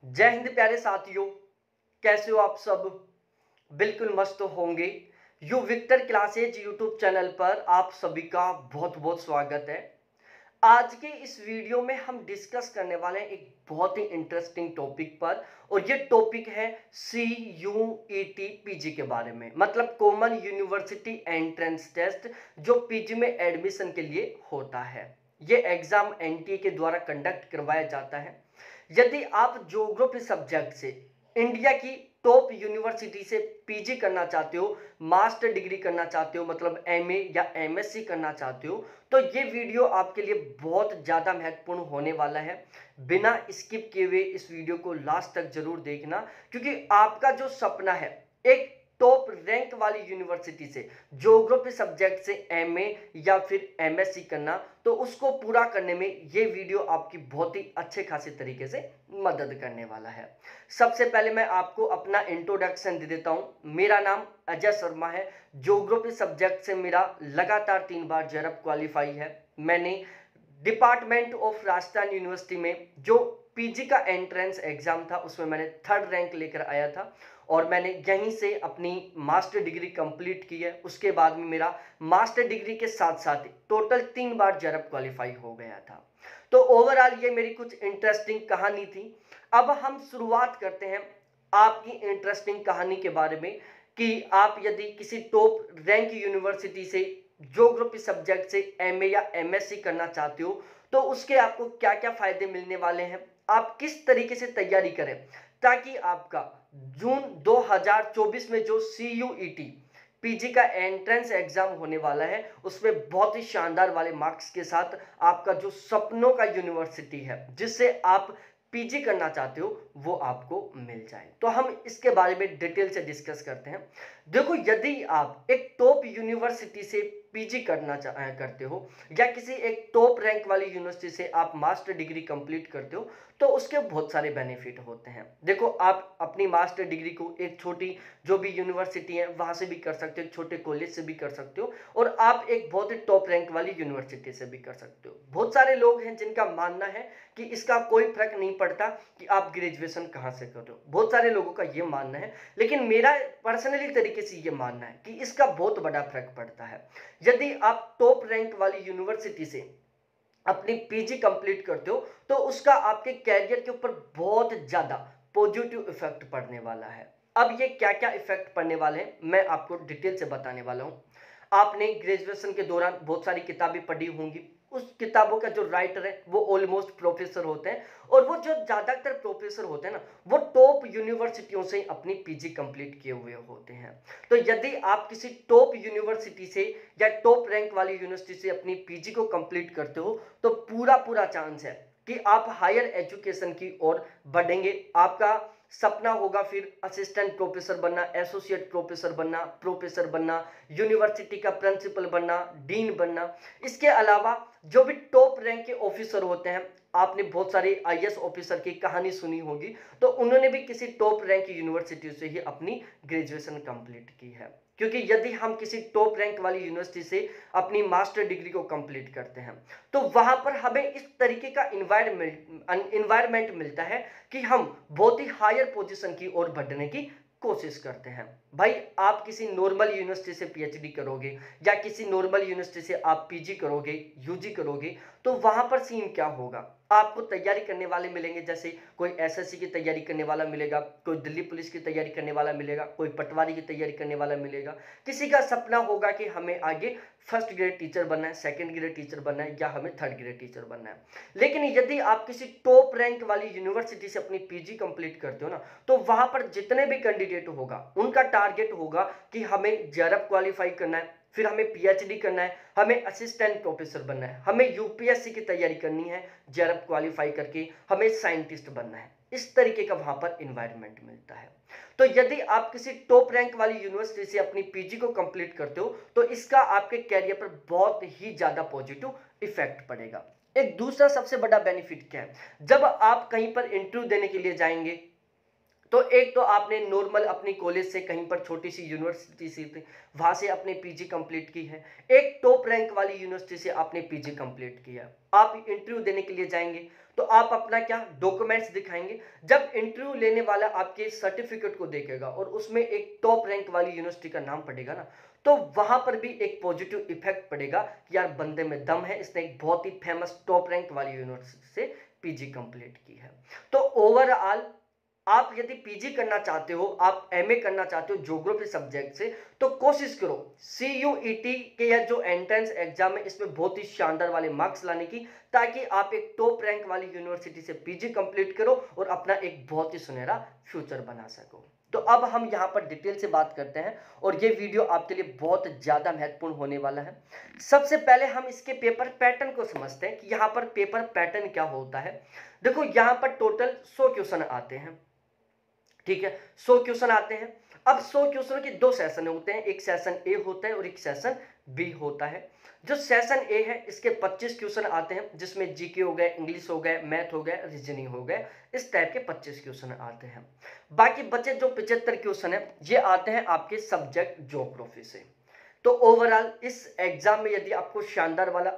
जय हिंद प्यारे साथियों। कैसे हो आप सब? बिल्कुल मस्त होंगे। You Victor classes YouTube channel पर आप सभी का बहुत बहुत स्वागत है। आज के इस वीडियो में हम डिस्कस करने वाले हैं एक बहुत ही इंटरेस्टिंग टॉपिक पर, और ये टॉपिक है CUET पीजी के बारे में, मतलब कॉमन यूनिवर्सिटी एंट्रेंस टेस्ट, जो पीजी में एडमिशन के लिए होता है। ये एग्जाम एनटीए के द्वारा कंडक्ट करवाया जाता है। यदि आप ज्योग्राफी सब्जेक्ट से इंडिया की टॉप यूनिवर्सिटी से पीजी करना चाहते हो, मास्टर डिग्री करना चाहते हो, मतलब एमए या एमएससी करना चाहते हो, तो ये वीडियो आपके लिए बहुत ज़्यादा महत्वपूर्ण होने वाला है। बिना स्किप किए हुए इस वीडियो को लास्ट तक जरूर देखना, क्योंकि आपका जो सपना है एक टॉप रैंक वाली यूनिवर्सिटी से ज्योग्राफी सब्जेक्ट से एमए या फिर एमएससी करना, तो उसको पूरा करने में ये वीडियो आपकी बहुत ही अच्छे खासे तरीके से मदद करने वाला है। सबसे पहले मैं आपको अपना इंट्रोडक्शन दे देता हूं। मेरा नाम अजय शर्मा है। ज्योग्राफी सब्जेक्ट से मेरा लगातार 3 बार जेआरएफ क्वालिफाई है। मैंने डिपार्टमेंट ऑफ राजस्थान यूनिवर्सिटी में जो पीजी का एंट्रेंस एग्जाम था उसमें मैंने 3rd रैंक लेकर आया था, और मैंने यहीं से अपनी मास्टर डिग्री कंप्लीट की है। उसके बाद में मेरा मास्टर डिग्री के साथ साथ टोटल 3 बार जेआरएफ क्वालिफाई हो गया था। तो ओवरऑल ये मेरी कुछ इंटरेस्टिंग कहानी थी। अब हम शुरुआत करते हैं आपकी इंटरेस्टिंग कहानी के बारे में, कि आप यदि किसी टॉप रैंक यूनिवर्सिटी से ज्योग्राफी सब्जेक्ट से एमए या एमएससी करना चाहते हो, तो उसके आपको क्या क्या फायदे मिलने वाले हैं, आप किस तरीके से तैयारी करें ताकि आपका जून 2024 में जो CUET पीजी का एंट्रेंस एग्जाम होने वाला है उसमें बहुत ही शानदार वाले मार्क्स के साथ आपका जो सपनों का यूनिवर्सिटी है जिससे आप पीजी करना चाहते हो वो आपको मिल जाए। तो हम इसके बारे में डिटेल से डिस्कस करते हैं। देखो, यदि आप एक टॉप यूनिवर्सिटी से पीजी करते हो, या किसी एक टॉप रैंक वाली यूनिवर्सिटी से आप मास्टर डिग्री कंप्लीट करते हो, तो उसके बहुत सारे बेनिफिट होते हैं। देखो, आप अपनी मास्टर डिग्री को एक छोटी जो भी यूनिवर्सिटी है वहां से भी कर सकते हो, एक छोटे कॉलेज से भी कर सकते हो, और आप एक बहुत ही टॉप रैंक वाली यूनिवर्सिटी से भी कर सकते हो। बहुत सारे लोग हैं जिनका मानना है कि इसका कोई फर्क नहीं पड़ता कि आप ग्रेजुएशन कहां से कर रहे हो। बहुत सारे लोगों का यह मानना है, लेकिन मेरा पर्सनली तरीके से यह मानना है कि इसका बहुत बड़ा फर्क पड़ता है। यदि आप टॉप रैंक वाली यूनिवर्सिटी से अपनी पीजी कंप्लीट करते हो, तो उसका आपके कैरियर के ऊपर बहुत ज्यादा पॉजिटिव इफेक्ट पड़ने वाला है। अब ये क्या क्या इफेक्ट पड़ने वाले हैं मैं आपको डिटेल से बताने वाला हूं। आपने ग्रेजुएशन के दौरान बहुत सारी किताबें पढ़ी होंगी। उस किताबों का जो राइटर है वो ऑलमोस्ट प्रोफेसर होते हैं, और वो जो ज्यादातर प्रोफेसर होते हैं ना, वो टॉप यूनिवर्सिटियों से अपनी पीजी कंप्लीट किए हुए होते हैं। तो यदि आप किसी टॉप यूनिवर्सिटी से या टॉप रैंक वाली यूनिवर्सिटी से अपनी पीजी को कंप्लीट करते हो, तो पूरा पूरा चांस है कि आप हायर एजुकेशन की ओर बढ़ेंगे। आपका सपना होगा फिर असिस्टेंट प्रोफेसर बनना, एसोसिएट प्रोफेसर बनना, प्रोफेसर बनना, यूनिवर्सिटी का प्रिंसिपल बनना, डीन बनना। इसके अलावा जो भी टॉप रैंक के ऑफिसर होते हैं, आपने बहुत सारे आईएएस ऑफिसर की कहानी सुनी होगी, तो उन्होंने भी किसी टॉप रैंक की यूनिवर्सिटी से ही अपनी ग्रेजुएशन कंप्लीट की है। क्योंकि यदि हम किसी टॉप रैंक वाली यूनिवर्सिटी से अपनी मास्टर डिग्री को कंप्लीट करते हैं, तो वहां पर हमें इस तरीके का इन्वायरमेंट मिलता है कि हम बहुत ही हायर पोजीशन की ओर बढ़ने की कोशिश करते हैं। भाई, आप किसी नॉर्मल यूनिवर्सिटी से पीएचडी करोगे या किसी नॉर्मल यूनिवर्सिटी से आप पीजी करोगे, यूजी करोगे, तो वहां पर सीन क्या होगा? आपको तैयारी करने वाले मिलेंगे, जैसे कोई एसएससी की तैयारी करने वाला मिलेगा, कोई दिल्ली पुलिस की तैयारी करने वाला मिलेगा, कोई पटवारी की तैयारी करने वाला मिलेगा। किसी का सपना होगा कि हमें आगे फर्स्ट ग्रेड टीचर बनना है, सेकंड ग्रेड टीचर बनना है, या हमें थर्ड ग्रेड टीचर बनना है। लेकिन यदि आप किसी टॉप रैंक वाली यूनिवर्सिटी से अपनी पीजी कंप्लीट करते हो ना, तो वहां पर जितने भी कैंडिडेट होगा उनका टारगेट होगा कि हमें जेआरएफ क्वालिफाई करना है, फिर हमें पीएचडी करना है, हमें असिस्टेंट प्रोफेसर बनना है, हमें यूपीएससी की तैयारी करनी है, जेआरएफ क्वालिफाई करके हमें साइंटिस्ट बनना है। इस तरीके का वहां पर इन्वायरमेंट मिलता है। तो यदि आप किसी टॉप रैंक वाली यूनिवर्सिटी से अपनी पीजी को कंप्लीट करते हो, तो इसका आपके कैरियर पर बहुत ही ज्यादा पॉजिटिव इफेक्ट पड़ेगा। एक दूसरा सबसे बड़ा बेनिफिट क्या है? जब आप कहीं पर इंटरव्यू देने के लिए जाएंगे, तो एक तो आपने नॉर्मल अपनी कॉलेज से कहीं पर छोटी सी यूनिवर्सिटी से थी, वहां से आपने पीजी कंप्लीट की है। एक टॉप रैंक वाली यूनिवर्सिटी से आपने पीजी कंप्लीट किया। आप इंटरव्यू देने के लिए जाएंगे तो आप अपना क्या डॉक्यूमेंट्स दिखाएंगे। जब इंटरव्यू लेने वाला आपके सर्टिफिकेट को देखेगा और उसमें एक टॉप रैंक वाली यूनिवर्सिटी का नाम पड़ेगा ना, तो वहां पर भी एक पॉजिटिव इफेक्ट पड़ेगा कि यार बंदे में दम है, इसने एक बहुत ही फेमस टॉप रैंक वाली यूनिवर्सिटी से पीजी कंप्लीट की है। तो ओवरऑल आप यदि पीजी करना चाहते हो, आप एमए करना चाहते हो ज्योग्राफी सब्जेक्ट से, तो कोशिश करो सीयूईटी के या जो एंट्रेंस एग्जाम है इसमें बहुत ही शानदार वाले मार्क्स लाने की, ताकि आप एक टॉप रैंक वाली यूनिवर्सिटी से पीजी कंप्लीट करो और अपना एक बहुत ही सुनहरा फ्यूचर बना सको। तो अब हम यहाँ पर डिटेल से बात करते हैं और ये वीडियो आपके लिए बहुत ज्यादा महत्वपूर्ण होने वाला है। सबसे पहले हम इसके पेपर पैटर्न को समझते हैं कि यहाँ पर पेपर पैटर्न क्या होता है। देखो यहाँ पर टोटल 100 क्वेश्चन आते हैं, ठीक है, 100 क्वेश्चन आते हैं। अब 100 क्वेश्चन के दो सेशन होते हैं, एक सेशन ए होता है और एक सेशन बी होता है। जो सेशन ए है इसके 25 क्वेश्चन आते हैं, जिसमें जीके हो गए, इंग्लिश हो गए, मैथ हो गए, रीजनिंग हो गए, इस टाइप के 25 क्वेश्चन आते हैं। बाकी बचे जो 75 क्वेश्चन है ये आते हैं आपके सब्जेक्ट ज्योग्राफी से। तो ओवरऑल इस एग्जाम में यदि आपको शानदार वाला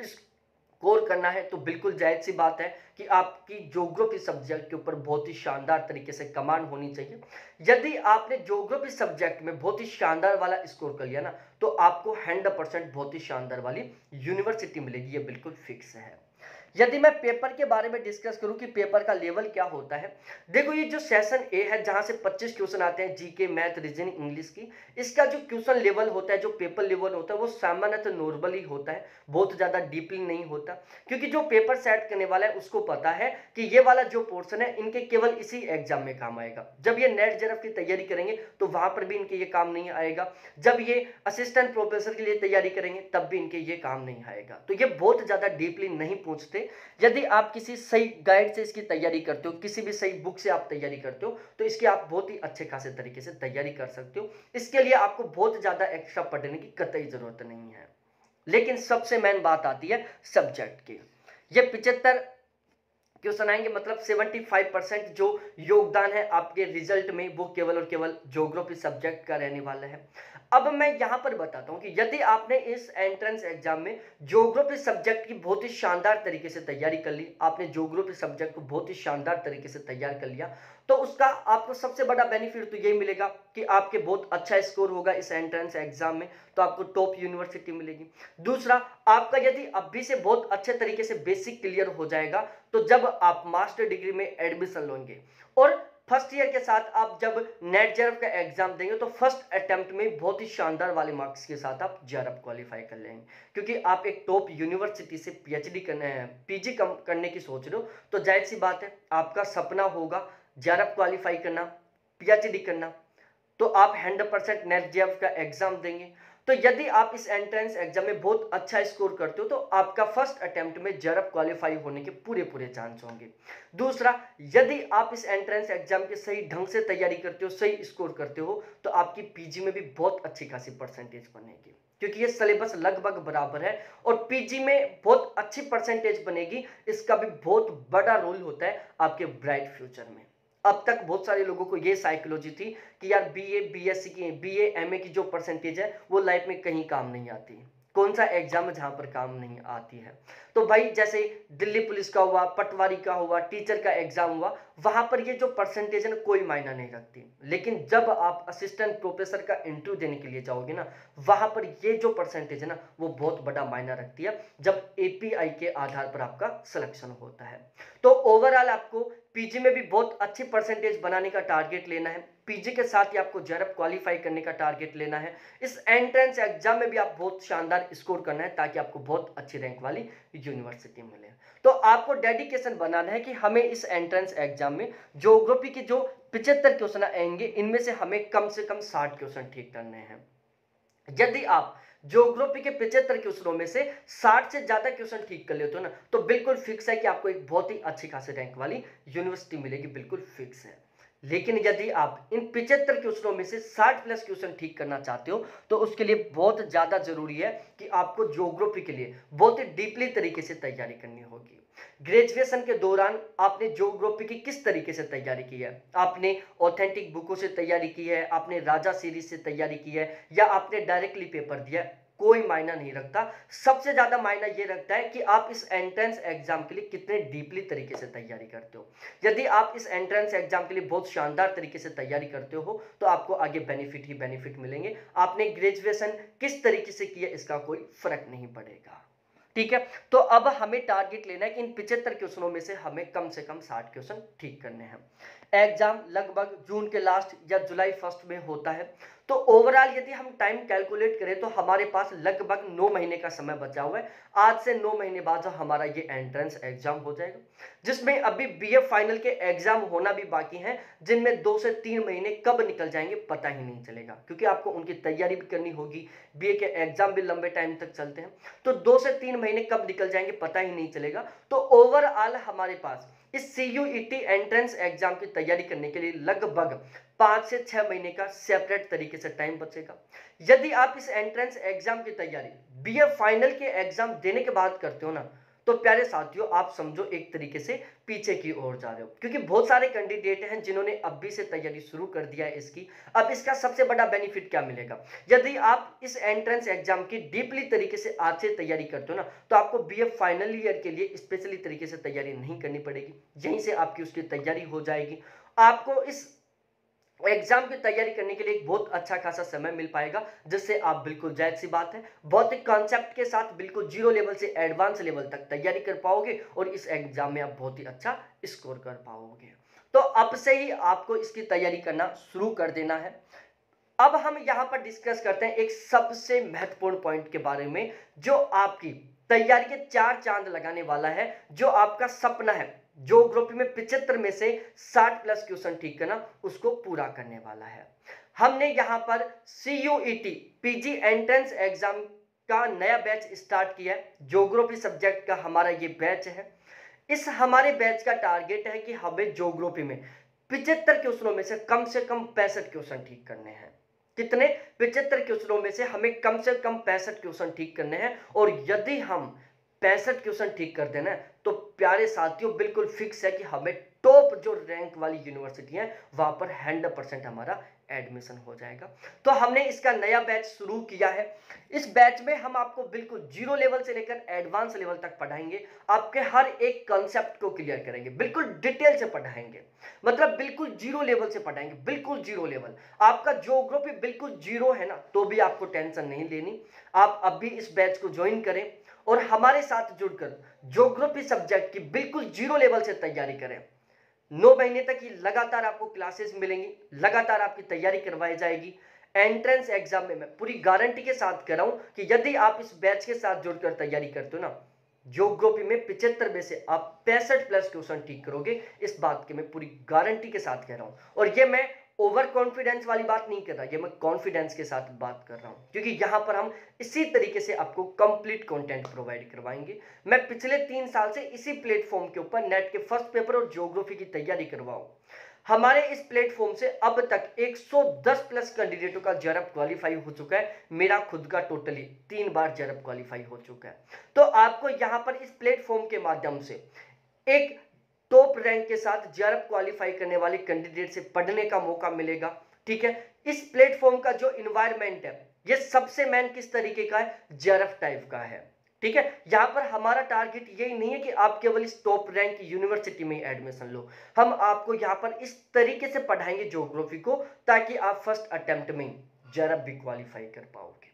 स्कोर करना है तो बिल्कुल जायज सी बात है कि आपकी ज्योग्राफी सब्जेक्ट के ऊपर बहुत ही शानदार तरीके से कमांड होनी चाहिए। यदि आपने ज्योग्राफी सब्जेक्ट में बहुत ही शानदार वाला स्कोर कर लिया ना, तो आपको 100% बहुत ही शानदार वाली यूनिवर्सिटी मिलेगी, ये बिल्कुल फिक्स है। यदि मैं पेपर के बारे में डिस्कस करूं कि पेपर का लेवल क्या होता है, देखो ये जो सेशन ए है जहां से 25 क्वेश्चन आते हैं जीके, मैथ, रीजनिंग, इंग्लिश की, इसका जो क्वेश्चन लेवल होता है, जो पेपर लेवल होता है, वो सामान्यतः नॉर्मल ही होता है, बहुत ज्यादा डीपली नहीं होता, क्योंकि जो पेपर सेट करने वाला है उसको पता है कि ये वाला जो पोर्शन है इनके केवल इसी एग्जाम में काम आएगा। जब ये नेट जेआरएफ की तैयारी करेंगे तो वहां पर भी इनके ये काम नहीं आएगा, जब ये असिस्टेंट प्रोफेसर के लिए तैयारी करेंगे तब भी इनके ये काम नहीं आएगा। तो ये बहुत ज्यादा डीपली नहीं पूछते। यदि आप किसी सही गाइड से इसकी तैयारी करते हो, किसी भी सही बुक से आप तैयारी करते हो, तो इसकी आप बहुत ही अच्छे खासे तरीके से तैयारी कर सकते हो। इसके लिए आपको बहुत ज्यादा एक्स्ट्रा पढ़ने की कतई जरूरत नहीं है। लेकिन सबसे मेन बात आती है सब्जेक्ट की। ये 75 क्वेश्चन आएंगे, मतलब 75% जो योगदान है आपके रिजल्ट में वो केवल और केवल ज्योग्राफी सब्जेक्ट का रहने वाला है। अब मैं यहां पर बताता हूं कि यदि आपने इस एंट्रेंस एग्जाम में ज्योग्राफी सब्जेक्ट की बहुत ही शानदार तरीके से तैयारी कर ली, आपने ज्योग्राफी सब्जेक्ट को बहुत ही शानदार तरीके से तैयार कर लिया, तो उसका आपको सबसे बड़ा बेनिफिट तो यही मिलेगा कि आपके बहुत अच्छा स्कोर होगा इस एंट्रेंस एग्जाम में, तो आपको टॉप यूनिवर्सिटी मिलेगी। दूसरा, आपका यदि अभी से बहुत अच्छे तरीके से बेसिक क्लियर हो जाएगा, तो जब आप मास्टर डिग्री में एडमिशन लोगे और फर्स्ट ईयर के साथ आप जब नेट जेआरएफ का एग्जाम देंगे, तो फर्स्ट अटेम्प्ट में बहुत ही शानदार वाले मार्क्स के साथ आप जेआरएफ क्वालिफाई कर लेंगे, क्योंकि आप एक टॉप यूनिवर्सिटी से पीएचडी करने पीजी करने की सोच रहे हो, तो जाहिर सी बात है आपका सपना होगा जेआरएफ क्वालिफाई करना, पीएचडी करना, तो आप 100% नेट जेआरएफ का एग्जाम देंगे। तो यदि आप इस एंट्रेंस एग्जाम में बहुत अच्छा स्कोर करते हो, तो आपका फर्स्ट अटेम्प्ट में जेआरएफ क्वालिफाई होने के पूरे चांस होंगे। दूसरा, यदि आप इस एंट्रेंस एग्जाम के सही ढंग से तैयारी करते हो, सही स्कोर करते हो, तो आपकी पीजी में भी बहुत अच्छी खासी परसेंटेज बनेगी, क्योंकि ये सिलेबस लगभग बराबर है और पीजी में बहुत अच्छी परसेंटेज बनेगी। इसका भी बहुत बड़ा रोल होता है आपके ब्राइट फ्यूचर में। अब तक बहुत सारे लोगों को ये साइकोलॉजी थी कि यार बीए, बीएससी की, बीए, एमए की जो परसेंटेज है वो लाइफ में कहीं काम नहीं आती। कौन सा एग्जाम है जहां पर काम नहीं आती है? तो भाई जैसे दिल्ली पुलिस का हुआ, पटवारी का हुआ, टीचर का एग्जाम हुआ, वहां पर ये जो परसेंटेज है ना कोई मायना नहीं रखती। लेकिन जब आप असिस्टेंट प्रोफेसर का इंटरव्यू देने के लिए जाओगे ना, वहां पर ये जो परसेंटेज है ना वो बहुत बड़ा मायना रखती है, जब एपीआई के आधार पर आपका सिलेक्शन होता है। तो ओवरऑल आपको पीजी में भी बहुत अच्छी परसेंटेज बनाने का टारगेट लेना है, पीजी के साथ ही आपको जेआरएफ क्वालिफाई करने का टारगेट लेना है। इस एंट्रेंस एग्जाम में भी आप बहुत शानदार स्कोर करना है, ताकि आपको बहुत अच्छी रैंक वाली यूनिवर्सिटी मिले। तो आपको डेडिकेशन बनाना है कि हमें इस एंट्रेंस एग्जाम में ज्योग्राफी के जो 75 क्वेश्चन आएंगे, इनमें से हमें कम से कम 60 क्वेश्चन ठीक करने हैं। यदि आप ज्योग्राफी के 75 क्वेश्चनों में से 60 से ज्यादा क्वेश्चन ठीक कर लेते हो ना, तो बिल्कुल फिक्स है कि आपको एक बहुत ही अच्छी खासी रैंक वाली यूनिवर्सिटी मिलेगी, बिल्कुल फिक्स है। लेकिन यदि आप इन 75 क्वेश्चनों में से 60 प्लस क्वेश्चन ठीक करना चाहते हो, तो उसके लिए बहुत ज्यादा जरूरी है कि आपको ज्योग्राफी के लिए बहुत ही डीपली तरीके से तैयारी करनी होगी। ग्रेजुएशन के दौरान आपने ज्योग्राफी की किस तरीके से तैयारी की है? आपने ऑथेंटिक बुकों से तैयारी की है, आपने राजा सीरीज से तैयारी की है, या आपने डायरेक्टली पेपर दिया? कोई मायना नहीं रखता। सबसे ज्यादा मायना ये रखता है कि आप इस एंट्रेंस एग्जाम के लिए कितने डीपली तरीके से तैयारी करते हो। यदि आप इस एंट्रेंस एग्जाम के लिए बहुत शानदार तरीके से तैयारी करते हो तो आपको आगे बेनिफिट ही बेनिफिट मिलेंगे। आपने ग्रेजुएशन किस तरीके से किया इसका कोई फर्क नहीं पड़ेगा। ठीक है, तो अब हमें टारगेट लेना है कि इन 75 क्वेश्चनों में से हमें कम से कम 60 क्वेश्चन ठीक करने हैं। एग्जाम लगभग जून के लास्ट या जुलाई फर्स्ट में होता है। तो ओवरऑल यदि हम टाइम कैलकुलेट करें तो हमारे पास लगभग 9 महीने का समय बचा हुआ है। आज से 9 महीने बाद हमारा ये एंट्रेंस एग्जाम हो जाएगा, जिसमें अभी बीए फाइनल के एग्जाम होना भी बाकी है, जिनमें 2 से 3 महीने कब निकल जाएंगे पता ही नहीं चलेगा, क्योंकि आपको उनकी तैयारी भी करनी होगी। बीए के एग्जाम भी लंबे टाइम तक चलते हैं, तो 2 से 3 महीने कब निकल जाएंगे पता ही नहीं चलेगा। तो ओवरऑल हमारे पास इस CUET एंट्रेंस एग्जाम की तैयारी करने के लिए लगभग 5 से 6 महीने का सेपरेट तरीके से टाइम बचेगा। यदि आप इस एंट्रेंस एग्जाम की तैयारी बीए फाइनल के एग्जाम देने के बाद करते हो ना, तो प्यारे साथियों आप समझो एक तरीके से पीछे की ओर जा रहे हो, क्योंकि बहुत सारे कैंडिडेट हैं जिन्होंने अभी से तैयारी शुरू कर दिया है इसकी। अब इसका सबसे बड़ा बेनिफिट क्या मिलेगा, यदि आप इस एंट्रेंस एग्जाम की डीपली तरीके से आज से तैयारी करते हो ना, तो आपको बीए फाइनल ईयर के लिए स्पेशली तरीके से तैयारी नहीं करनी पड़ेगी, यहीं से आपकी उसकी तैयारी हो जाएगी। आपको इस एग्जाम की तैयारी करने के लिए एक बहुत अच्छा खासा समय मिल पाएगा, जिससे आप बिल्कुल जायज सी बात है भौतिक कॉन्सेप्ट के साथ बिल्कुल जीरो लेवल से एडवांस लेवल तक तैयारी कर पाओगे और इस एग्जाम में आप बहुत ही अच्छा स्कोर कर पाओगे। तो अब से ही आपको इसकी तैयारी करना शुरू कर देना है। अब हम यहां पर डिस्कस करते हैं एक सबसे महत्वपूर्ण पॉइंट के बारे में, जो आपकी तैयारी के 4 चांद लगाने वाला है, जो आपका सपना है ज्योग्राफी में 75 में से 60 प्लस क्वेश्चन ठीक करना, उसको पूरा करने वाला है। हमने यहां पर CUET PG एंट्रेंस एग्जाम का नया बैच स्टार्ट किया है। ज्योग्राफी सब्जेक्ट का हमारा ये बैच है। इस हमारे बैच का टारगेट है कि हमें ज्योग्राफी में 75 क्वेश्चनों में से कम 65 क्वेश्चन ठीक करने हैं। कितने? 75 क्वेश्चनों में से हमें कम 65 क्वेश्चन ठीक करने हैं। और यदि हम 65 क्वेश्चन ठीक कर देना तो प्यारे साथियों बिल्कुल फिक्स है कि हमें टॉप जो रैंक वाली यूनिवर्सिटी है वहां पर 100% हमारा एडमिशन हो जाएगा। तो हमने इसका नया बैच शुरू किया है। इस बैच में हम आपको बिल्कुल जीरो लेवल से लेकर एडवांस लेवल तक पढ़ाएंगे। आपके हर एक कॉन्सेप्ट को क्लियर करेंगे, बिल्कुल डिटेल से पढ़ाएंगे, मतलब बिल्कुल जीरो लेवल से पढ़ाएंगे, बिल्कुल जीरो लेवल। आपका ज्योग्राफी बिल्कुल जीरो है ना, तो भी आपको टेंशन नहीं लेनी। आप अभी इस बैच को ज्वाइन करें और हमारे साथ जुड़कर ज्योग्राफी सब्जेक्ट की बिल्कुल जीरो लेवल से तैयारी करें। 9 महीने तक ये लगातार आपको क्लासेस मिलेंगी, लगातार आपकी तैयारी करवाई जाएगी। एंट्रेंस एग्जाम में मैं पूरी गारंटी के साथ कह रहा हूं कि यदि आप इस बैच के साथ जुड़कर तैयारी करते हो ना, ज्योग्राफी में 75 में से आप 65 प्लस क्वेश्चन ठीक करोगे। इस बात की मैं पूरी गारंटी के साथ कह रहा हूं। और ये मैं ओवर कॉन्फिडेंस वाली बात नहीं कर रहा, ये मैं कॉन्फिडेंस के साथ बात कर रहा हूं, क्योंकि यहां पर हम इसी तरीके से आपको कंप्लीट कंटेंट प्रोवाइड करवाएंगे। मैं पिछले 3 साल से इसी प्लेटफॉर्म के ऊपर नेट के फर्स्ट पेपर और ज्योग्राफी की तैयारी करवाऊं। हमारे इस प्लेटफॉर्म से अब तक 110 प्लस कैंडिडेटों का जेआरएफ क्वालिफाई हो चुका है। मेरा खुद का टोटली 3 बार जेआरएफ क्वालिफाई हो चुका है। तो आपको यहां पर इस प्लेटफॉर्म के माध्यम से एक टॉप रैंक के साथ जेआरएफ क्वालिफाई करने वाले कैंडिडेट से पढ़ने का मौका मिलेगा। ठीक है, इस प्लेटफॉर्म का जो इन्वायरमेंट है ये सबसे मेन किस तरीके का है, जेआरएफ टाइप का है। ठीक है, यहां पर हमारा टारगेट यही नहीं है कि आप केवल इस टॉप रैंक की यूनिवर्सिटी में एडमिशन लो। हम आपको यहां पर इस तरीके से पढ़ाएंगे ज्योग्राफी को, ताकि आप फर्स्ट अटेम्प्ट में जेआरएफ भी क्वालिफाई कर पाओगे।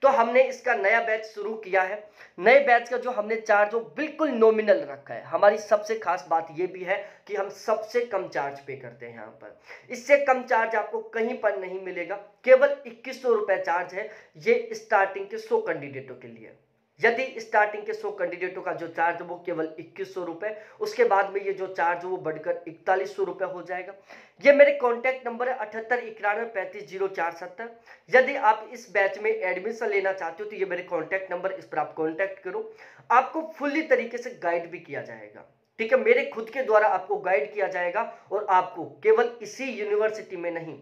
तो हमने इसका नया बैच शुरू किया है। नए बैच का जो हमने चार्ज जो बिल्कुल नॉमिनल रखा है। हमारी सबसे खास बात यह भी है कि हम सबसे कम चार्ज पे करते हैं। यहाँ पर इससे कम चार्ज आपको कहीं पर नहीं मिलेगा। केवल 2100 रुपए चार्ज है ये स्टार्टिंग के 100 कैंडिडेटों के लिए। यदि स्टार्टिंग के 100 कैंडिडेटों का जो चार्ज वो केवल 2100 रुपए, उसके बाद में ये जो चार्ज वो बढ़कर 4100 रुपए हो जाएगा। ये मेरे कॉन्टैक्ट नंबर है 7891350470। यदि आप इस बैच में एडमिशन लेना चाहते हो तो ये मेरे कॉन्टैक्ट नंबर, इस पर आप कॉन्टैक्ट करो। आपको फुल्ली तरीके से गाइड भी किया जाएगा। ठीक है, मेरे खुद के द्वारा आपको गाइड किया जाएगा और आपको केवल इसी यूनिवर्सिटी में नहीं,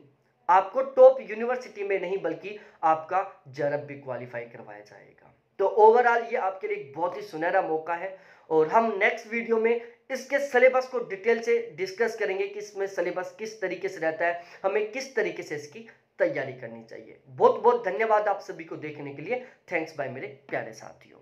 आपको टॉप यूनिवर्सिटी में नहीं, बल्कि आपका जेआरएफ भी क्वालिफाई करवाया जाएगा। तो ओवरऑल ये आपके लिए एक बहुत ही सुनहरा मौका है। और हम नेक्स्ट वीडियो में इसके सिलेबस को डिटेल से डिस्कस करेंगे कि इसमें सिलेबस किस तरीके से रहता है, हमें किस तरीके से इसकी तैयारी करनी चाहिए। बहुत बहुत धन्यवाद आप सभी को देखने के लिए। थैंक्स बाय मेरे प्यारे साथियों।